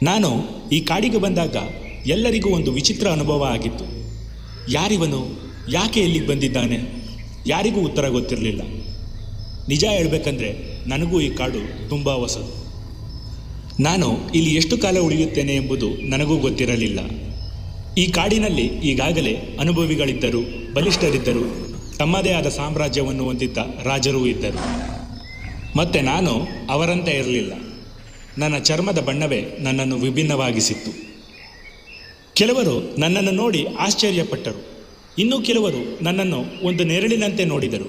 ನಾನು ಈ ಕಾಡಿಗೆ ಬಂದಾಗ ಎಲ್ಲರಿಗೂ ಒಂದು ವಿಚಿತ್ರ ಅನುಭವ ಆಗಿತ್ತು. ಯಾರಿವನು, ಯಾಕೆ ಇಲ್ಲಿಗೆ ಬಂದಿದ್ದಾನೆ, ಯಾರಿಗೂ ಉತ್ತರ ಗೊತ್ತಿರಲಿಲ್ಲ. ನಿಜ ಹೇಳಬೇಕಂದ್ರೆ ನನಗೂ ಈ ಕಾಡು ತುಂಬ ಹೊಸದು. ನಾನು ಇಲ್ಲಿ ಎಷ್ಟು ಕಾಲ ಉಳಿಯುತ್ತೇನೆ ಎಂಬುದು ನನಗೂ ಗೊತ್ತಿರಲಿಲ್ಲ. ಈ ಕಾಡಿನಲ್ಲಿ ಈಗಾಗಲೇ ಅನುಭವಿಗಳಿದ್ದರು, ಬಲಿಷ್ಠರಿದ್ದರು, ತಮ್ಮದೇ ಆದ ಸಾಮ್ರಾಜ್ಯವನ್ನು ಹೊಂದಿದ್ದ ರಾಜರೂ ಇದ್ದರು. ಮತ್ತು ನಾನು ಅವರಂತೆ ಇರಲಿಲ್ಲ. ನನ್ನ ಚರ್ಮದ ಬಣ್ಣವೇ ನನ್ನನ್ನು ವಿಭಿನ್ನವಾಗಿಸಿತ್ತು. ಕೆಲವರು ನನ್ನನ್ನು ನೋಡಿ ಆಶ್ಚರ್ಯಪಟ್ಟರು, ಇನ್ನೂ ಕೆಲವರು ನನ್ನನ್ನು ಒಂದು ನೆರಳಿನಂತೆ ನೋಡಿದರು.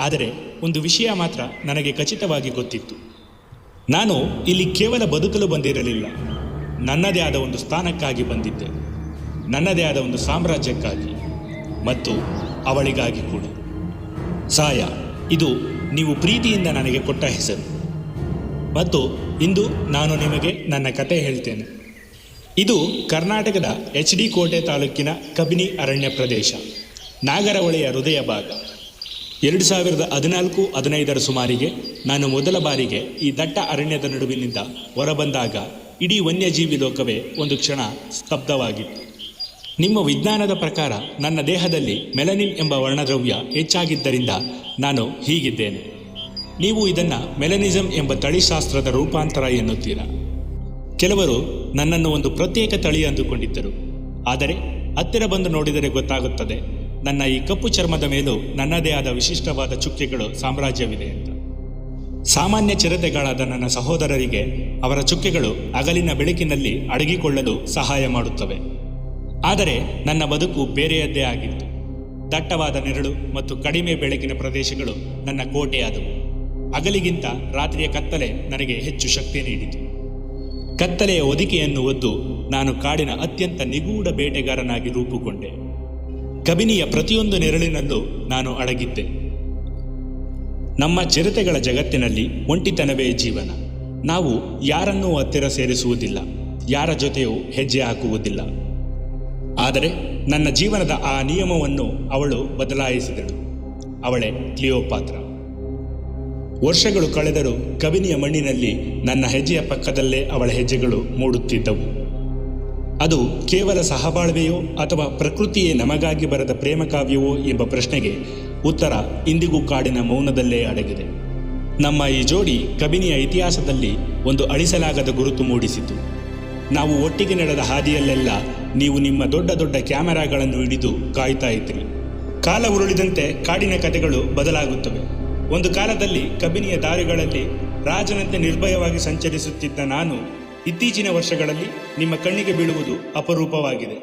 ಆದರೆ ಒಂದು ವಿಷಯ ಮಾತ್ರ ನನಗೆ ಖಚಿತವಾಗಿ ಗೊತ್ತಿತ್ತು. ನಾನು ಇಲ್ಲಿ ಕೇವಲ ಬದುಕಲು ಬಂದಿರಲಿಲ್ಲ, ನನ್ನದೇ ಆದ ಒಂದು ಸ್ಥಾನಕ್ಕಾಗಿ ಬಂದಿದ್ದೆ, ನನ್ನದೇ ಆದ ಒಂದು ಸಾಮ್ರಾಜ್ಯಕ್ಕಾಗಿ ಮತ್ತು ಅವಳಿಗಾಗಿ ಕೂಡ. ಸಾಯ, ಇದು ನೀವು ಪ್ರೀತಿಯಿಂದ ನನಗೆ ಕೊಟ್ಟ ಹೆಸರು. ಮತ್ತು ಇಂದು ನಾನು ನಿಮಗೆ ನನ್ನ ಕತೆ ಹೇಳ್ತೇನೆ. ಇದು ಕರ್ನಾಟಕದ HD ಕೋಟೆ ತಾಲೂಕಿನ ಕಬಿನಿ ಅರಣ್ಯ ಪ್ರದೇಶ, ನಾಗರಹೊಳೆಯ ಹೃದಯ ಭಾಗ. 2014-15 ಸುಮಾರಿಗೆ ನಾನು ಮೊದಲ ಬಾರಿಗೆ ಈ ದಟ್ಟ ಅರಣ್ಯದ ನಡುವಿನಿಂದ ಹೊರಬಂದಾಗ ಇಡೀ ವನ್ಯಜೀವಿ ಲೋಕವೇ ಒಂದು ಕ್ಷಣ ಸ್ತಬ್ಧವಾಗಿತ್ತು. ನಿಮ್ಮ ವಿಜ್ಞಾನದ ಪ್ರಕಾರ ನನ್ನ ದೇಹದಲ್ಲಿ ಮೆಲನಿನ್ ಎಂಬ ವರ್ಣದ್ರವ್ಯ ಹೆಚ್ಚಾಗಿದ್ದರಿಂದ ನಾನು ಹೀಗಿದ್ದೇನೆ. ನೀವು ಇದನ್ನು ಮೆಲನಿಸಮ್ ಎಂಬ ತಳಿಶಾಸ್ತ್ರದ ರೂಪಾಂತರ ಎನ್ನುತ್ತೀರಾ. ಕೆಲವರು ನನ್ನನ್ನು ಒಂದು ಪ್ರತ್ಯೇಕ ತಳಿ ಅಂದುಕೊಂಡಿದ್ದರು. ಆದರೆ ಹತ್ತಿರ ಬಂದು ನೋಡಿದರೆ ಗೊತ್ತಾಗುತ್ತದೆ, ನನ್ನ ಈ ಕಪ್ಪು ಚರ್ಮದ ಮೇಲೂ ನನ್ನದೇ ಆದ ವಿಶಿಷ್ಟವಾದ ಚುಕ್ಕೆಗಳು ಸಾಮ್ರಾಜ್ಯವಿದೆ ಅಂತ. ಸಾಮಾನ್ಯ ಚಿರತೆಗಳಾದ ನನ್ನ ಸಹೋದರರಿಗೆ ಅವರ ಚುಕ್ಕೆಗಳು ಹಗಲಿನ ಬೆಳಕಿನಲ್ಲಿ ಅಡಗಿಕೊಳ್ಳಲು ಸಹಾಯ ಮಾಡುತ್ತವೆ. ಆದರೆ ನನ್ನ ಬದುಕು ಬೇರೆಯದ್ದೇ ಆಗಿತ್ತು. ದಟ್ಟವಾದ ನೆರಳು ಮತ್ತು ಕಡಿಮೆ ಬೆಳಕಿನ ಪ್ರದೇಶಗಳು ನನ್ನ ಕೋಟೆಯಾದವು. ಹಗಲಿಗಿಂತ ರಾತ್ರಿಯ ಕತ್ತಲೆ ನನಗೆ ಹೆಚ್ಚು ಶಕ್ತಿ ನೀಡಿತು. ಕತ್ತಲೆಯ ಹೊದಿಕೆಯನ್ನು ಒದ್ದು ನಾನು ಕಾಡಿನ ಅತ್ಯಂತ ನಿಗೂಢ ಬೇಟೆಗಾರನಾಗಿ ರೂಪುಗೊಂಡೆ. ಕಬಿನಿಯ ಪ್ರತಿಯೊಂದು ನೆರಳಿನಲ್ಲೂ ನಾನು ಅಡಗಿದ್ದೆ. ನಮ್ಮ ಚಿರತೆಗಳ ಜಗತ್ತಿನಲ್ಲಿ ಒಂಟಿತನವೇ ಜೀವನ. ನಾವು ಯಾರನ್ನೂ ಹತ್ತಿರ ಸೇರಿಸುವುದಿಲ್ಲ, ಯಾರ ಜೊತೆಯೂ ಹೆಜ್ಜೆ ಹಾಕುವುದಿಲ್ಲ. ಆದರೆ ನನ್ನ ಜೀವನದ ಆ ನಿಯಮವನ್ನು ಅವಳು ಬದಲಾಯಿಸಿದಳು. ಅವಳೇ ಕ್ಲಿಯೋಪಾತ್ರ. ವರ್ಷಗಳು ಕಳೆದರೂ ಕಬಿನಿಯ ಮಣ್ಣಿನಲ್ಲಿ ನನ್ನ ಹೆಜ್ಜೆಯ ಪಕ್ಕದಲ್ಲೇ ಅವಳ ಹೆಜ್ಜೆಗಳು ಮೂಡುತ್ತಿದ್ದವು. ಅದು ಕೇವಲ ಸಹಬಾಳ್ವೆಯೋ ಅಥವಾ ಪ್ರಕೃತಿಯೇ ನಮಗಾಗಿ ಬರೆದ ಪ್ರೇಮ ಕಾವ್ಯವೋ ಎಂಬ ಪ್ರಶ್ನೆಗೆ ಉತ್ತರ ಇಂದಿಗೂ ಕಾಡಿನ ಮೌನದಲ್ಲೇ ಅಡಗಿದೆ. ನಮ್ಮ ಈ ಜೋಡಿ ಕಬಿನಿಯ ಇತಿಹಾಸದಲ್ಲಿ ಒಂದು ಅಳಿಸಲಾಗದ ಗುರುತು ಮೂಡಿಸಿತು. ನಾವು ಒಟ್ಟಿಗೆ ನಡೆದ ಹಾದಿಯಲ್ಲೆಲ್ಲ ನೀವು ನಿಮ್ಮ ದೊಡ್ಡ ದೊಡ್ಡ ಕ್ಯಾಮೆರಾಗಳನ್ನು ಹಿಡಿದು ಕಾಯ್ತಾ ಇದ್ರಿ. ಕಾಲ ಉರುಳಿದಂತೆ ಕಾಡಿನ ಕಥೆಗಳು ಬದಲಾಗುತ್ತವೆ. ಒಂದು ಕಾಲದಲ್ಲಿ ಕಬಿನಿಯ ದಾರಿಗಳಲ್ಲಿ ರಾಜನಂತೆ ನಿರ್ಭಯವಾಗಿ ಸಂಚರಿಸುತ್ತಿದ್ದ ನಾನು ಇತ್ತೀಚಿನ ವರ್ಷಗಳಲ್ಲಿ ನಿಮ್ಮ ಕಣ್ಣಿಗೆ ಬೀಳುವುದು ಅಪರೂಪವಾಗಿದೆ.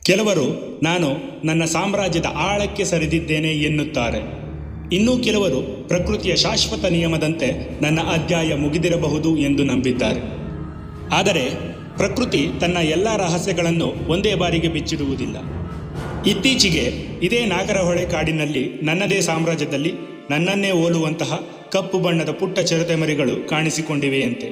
ಕೆಲವರು ನಾನು ನನ್ನ ಸಾಮ್ರಾಜ್ಯದ ಆಳಕ್ಕೆ ಸರಿದಿದ್ದೇನೆ ಎನ್ನುತ್ತಾರೆ. ಇನ್ನೂ ಕೆಲವರು ಪ್ರಕೃತಿಯ ಶಾಶ್ವತ ನಿಯಮದಂತೆ ನನ್ನ ಅಧ್ಯಾಯ ಮುಗಿದಿರಬಹುದು ಎಂದು ನಂಬಿದ್ದಾರೆ. ಆದರೆ ಪ್ರಕೃತಿ ತನ್ನ ಎಲ್ಲ ರಹಸ್ಯಗಳನ್ನು ಒಂದೇ ಬಾರಿಗೆ ಬಿಚ್ಚಿಡುವುದಿಲ್ಲ. ಇತ್ತೀಚೆಗೆ ಇದೇ ನಾಗರಹೊಳೆ ಕಾಡಿನಲ್ಲಿ ನನ್ನದೇ ಸಾಮ್ರಾಜ್ಯದಲ್ಲಿ ನನ್ನನ್ನೇ ಹೋಲುವಂತಹ ಕಪ್ಪು ಬಣ್ಣದ ಪುಟ್ಟ ಚಿರತೆ ಮರಿಗಳು ಕಾಣಿಸಿಕೊಂಡಿವೆಯಂತೆ.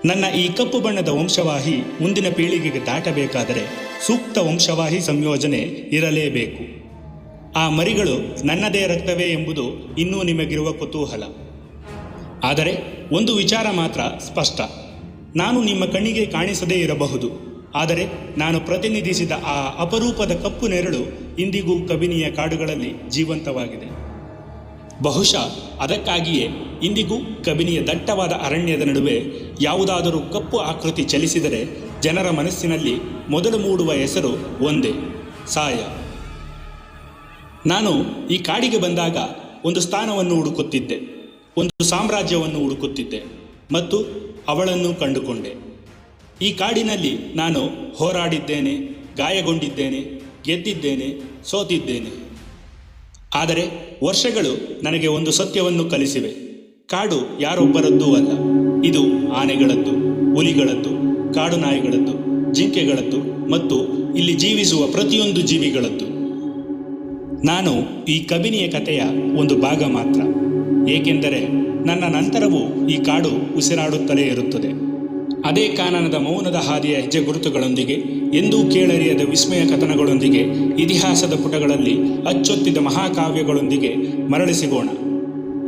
ನನ್ನ ಈ ಕಪ್ಪು ಬಣ್ಣದ ವಂಶವಾಹಿ ಮುಂದಿನ ಪೀಳಿಗೆಗೆ ದಾಟಬೇಕಾದರೆ ಸೂಕ್ತ ವಂಶವಾಹಿ ಸಂಯೋಜನೆ ಇರಲೇಬೇಕು. ಆ ಮರಿಗಳು ನನ್ನದೇ ರಕ್ತವೇ ಎಂಬುದು ಇನ್ನೂ ನಿಮಗಿರುವ ಕುತೂಹಲ. ಆದರೆ ಒಂದು ವಿಚಾರ ಮಾತ್ರ ಸ್ಪಷ್ಟ. ನಾನು ನಿಮ್ಮ ಕಣ್ಣಿಗೆ ಕಾಣಿಸದೇ ಇರಬಹುದು, ಆದರೆ ನಾನು ಪ್ರತಿನಿಧಿಸಿದ ಆ ಅಪರೂಪದ ಕಪ್ಪು ನೆರಳು ಇಂದಿಗೂ ಕಬಿನಿಯ ಕಾಡುಗಳಲ್ಲಿ ಜೀವಂತವಾಗಿದೆ. ಬಹುಶಃ ಅದಕ್ಕಾಗಿಯೇ ಇಂದಿಗೂ ಕಬಿನಿಯ ದಟ್ಟವಾದ ಅರಣ್ಯದ ನಡುವೆ ಯಾವುದಾದರೂ ಕಪ್ಪು ಆಕೃತಿ ಚಲಿಸಿದರೆ ಜನರ ಮನಸ್ಸಿನಲ್ಲಿ ಮೊದಲು ಮೂಡುವ ಹೆಸರು ಒಂದೇ, ಸಾಯ. ನಾನು ಈ ಕಾಡಿಗೆ ಬಂದಾಗ ಒಂದು ಸ್ಥಾನವನ್ನು ಹುಡುಕುತ್ತಿದ್ದೆ, ಒಂದು ಸಾಮ್ರಾಜ್ಯವನ್ನು ಹುಡುಕುತ್ತಿದ್ದೆ ಮತ್ತು ಅವಳನ್ನು ಕಂಡುಕೊಂಡೆ. ಈ ಕಾಡಿನಲ್ಲಿ ನಾನು ಹೋರಾಡಿದ್ದೇನೆ, ಗಾಯಗೊಂಡಿದ್ದೇನೆ, ಗೆದ್ದಿದ್ದೇನೆ, ಸೋತಿದ್ದೇನೆ. ಆದರೆ ವರ್ಷಗಳು ನನಗೆ ಒಂದು ಸತ್ಯವನ್ನು ಕಲಿಸಿವೆ. ಕಾಡು ಯಾರೊಬ್ಬರದ್ದೂ ಅಲ್ಲ, ಇದು ಆನೆಗಳದ್ದು, ಹುಲಿಗಳದ್ದು, ಕಾಡು ನಾಯಿಗಳದ್ದು, ಜಿಂಕೆಗಳದ್ದು ಮತ್ತು ಇಲ್ಲಿ ಜೀವಿಸುವ ಪ್ರತಿಯೊಂದು ಜೀವಿಗಳದ್ದು. ನಾನು ಈ ಕಬಿನಿಯ ಕಥೆಯ ಒಂದು ಭಾಗ ಮಾತ್ರ, ಏಕೆಂದರೆ ನನ್ನ ನಂತರವೂ ಈ ಕಾಡು ಉಸಿರಾಡುತ್ತಲೇ ಇರುತ್ತದೆ. ಅದೇ ಕಾನನದ ಮೌನದ ಹಾದಿಯ ಹೆಜ್ಜೆ ಗುರುತುಗಳೊಂದಿಗೆ, ಎಂದೂ ಕೇಳರಿಯದ ವಿಸ್ಮಯ ಕಥನಗಳೊಂದಿಗೆ, ಇತಿಹಾಸದ ಪುಟಗಳಲ್ಲಿ ಅಚ್ಚೊತ್ತಿದ ಮಹಾಕಾವ್ಯಗಳೊಂದಿಗೆ ಮರಳಿ ಸಿಗೋಣ.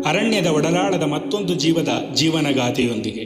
ಅರಣ್ಯದ ಒಡಲಾಳದ ಮತ್ತೊಂದು ಜೀವದ ಜೀವನಗಾಥೆಯೊಂದಿಗೆ.